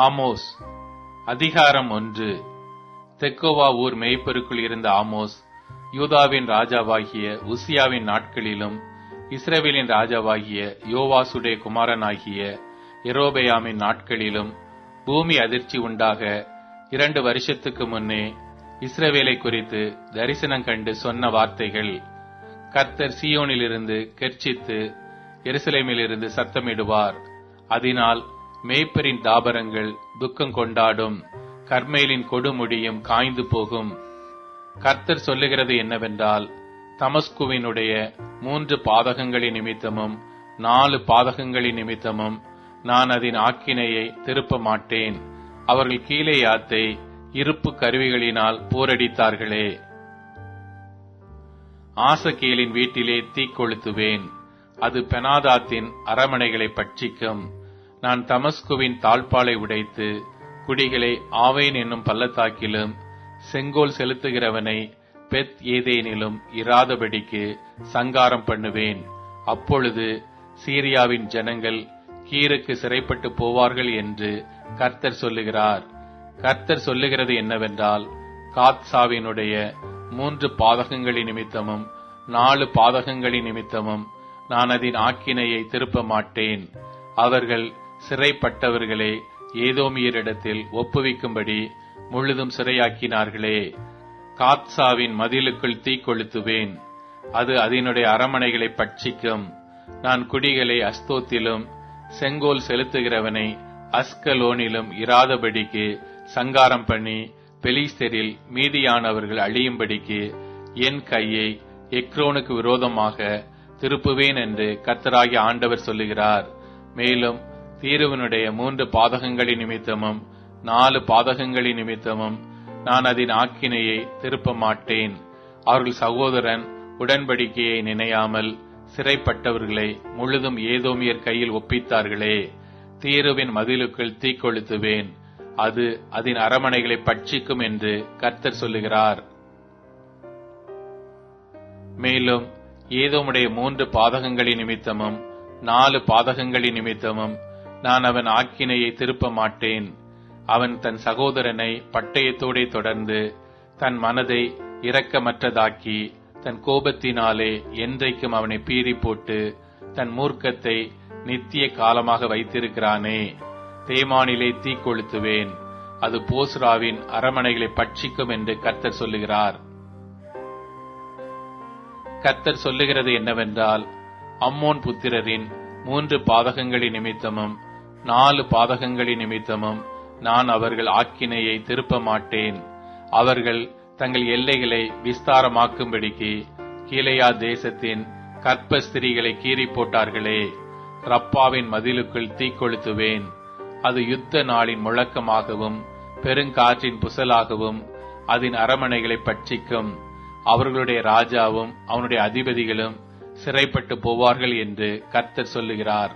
Amos அதிகாரம் 1. தெக்கோவா ஊர் மேய்ப்பருக்குள் இருந்த ஆமோஸ் யூதாவின் ராஜாவாகிய உசியாவின் நாட்களிலும் இஸ்ரவேலின் ராஜாவாகிய யோவாசுடைய குமாரனாகிய யெரொபெயாமின் நாட்களிலும் பூமி அதிர்ச்சி உண்டாக 2 வருஷத்துக்கு முன்னே இஸ்ரவேலை குறித்து தரிசனம் கண்டு சொன்ன வார்த்தைகள். கர்த்தர் சீயோனிலிருந்து கெர்ச்சித்து எருசலேமிலிருந்து சத்தமிடுவார். அதனால் மேய்ப்பரின் தாபரங்கள் துக்கம் கொண்டாடும், கர்மேலின் கொடுமுடியும் காய்ந்து போகும். கர்த்தர் சொல்லுகிறது என்னவென்றால், தமஸ்குவினுடைய 3 பாதகங்களின் நிமித்தமும் 4 பாதகங்களின் நிமித்தமும் நான் அதன் ஆக்கினையை திருப்ப மாட்டேன். அவர்கள் கீலேயாத்தை இருப்பு கருவிகளினால் போரடித்தார்களே. ஆசகேலின் வீட்டிலே தீ கொளுத்துவேன், அது பெனாதாத்தின் அரமனைகளை பட்சிக்கும். நான் தமஸ்குவின் தாழ்பாலை உடைத்து குடிகளை ஆவேன் என்னும் பள்ளத்தாக்கிலும் செங்கோல் செலுத்துகிறவனை பெத் ஏதேனிலும் இராதபடிக்கு சங்காரம் பண்ணுவேன். அப்பொழுது சீரியாவின் ஜனங்கள் கீருக்கு சிறைப்பட்டு போவார்கள் என்று கர்த்தர் சொல்லுகிறார். கர்த்தர் சொல்லுகிறது என்னவென்றால், காத்சாவினுடைய 3 பாதகங்களின் நிமித்தமும் 4 பாதகங்களின் நிமித்தமும் நான் அதன் ஆக்கினையை திருப்ப மாட்டேன். அவர்கள் சிறைப்பட்டவர்களை ஏதோமியரிடத்தில் ஒப்புவிக்கும்படி முழுதும் சிறையாக்கினார்களே. காத்சாவின் மதிலுக்குள் தீ கொளுத்துவேன், அது அதனுடைய அரமனைகளை பட்சிக்கும். நான் குடிகளை அஸ்தோத்திலும் செங்கோல் செலுத்துகிறவனை அஸ்கலோனிலும் இராதபடிக்கு சங்காரம் பண்ணி பெலிஸ்தரில் மீதியானவர்கள் அழியும்படிக்கு என் கையை எக்ரோனுக்கு விரோதமாக திருப்புவேன் என்று கர்த்தராகிய ஆண்டவர் சொல்லுகிறார். மேலும் தீருவினுடைய 3 பாதகங்களின் நிமித்தமும் 4 பாதகங்களின் நிமித்தமும் நான் அதன் ஆக்கினையை திருப்ப மாட்டேன். அவர்கள் சகோதரன் உடன்படிக்கையை நினையாமல் சிறைப்பட்டவர்களை முழுதும் ஏதோமியர் கையில் ஒப்பித்தார்களே. தீருவின் மதிலுக்குள் தீ கொளுத்துவேன், அது அதன் அரமனைகளை பட்சிக்கும் என்று கர்த்தர் சொல்லுகிறார். மேலும் ஏதோமுடைய 3 பாதகங்களின் நிமித்தமும் 4 பாதகங்களின் நிமித்தமும் நான் அவன் ஆக்கினையை திருப்ப மாட்டேன். அவன் தன் சகோதரனை பட்டயத்தோடே தொடர்ந்து தன் மனதை இரக்கமற்றதாக்கி தன் கோபத்தினாலே என்றைக்கும் அவனை பீறி போட்டு தன் மூர்க்கத்தை நித்திய காலமாக வைத்திருக்கிறானே. தேமானிலே தீ கொளுத்துவேன், அது போஸ்ராவின் அரமனைகளை பட்சிக்கும் என்று கர்த்தர் சொல்லுகிறார். கர்த்தர் சொல்லுகிறது என்னவென்றால், அம்மோன் புத்திரரின் 3 பாதகங்களின் நிமித்தமும் 4 பாதகங்களின் நிமித்தமும் நான் அவர்கள் ஆக்கினையை திருப்ப மாட்டேன். அவர்கள் தங்கள் எல்லைகளை விஸ்தாரமாக்கும்படிக்கு கீலேயா தேசத்தின் கற்ப ஸ்திரீகளை கீறி போட்டார்களே. ரப்பாவின் மதிலுக்குள் தீ கொளுத்துவேன், அது யுத்த நாளின் முழக்கமாகவும் பெருங்காற்றின் புசலாகவும் அதன் அரமனைகளை பட்சிக்கும். அவர்களுடைய ராஜாவும் அவனுடைய அதிபதிகளும் சிறைப்பட்டு போவார்கள் என்று கர்த்தர் சொல்லுகிறார்.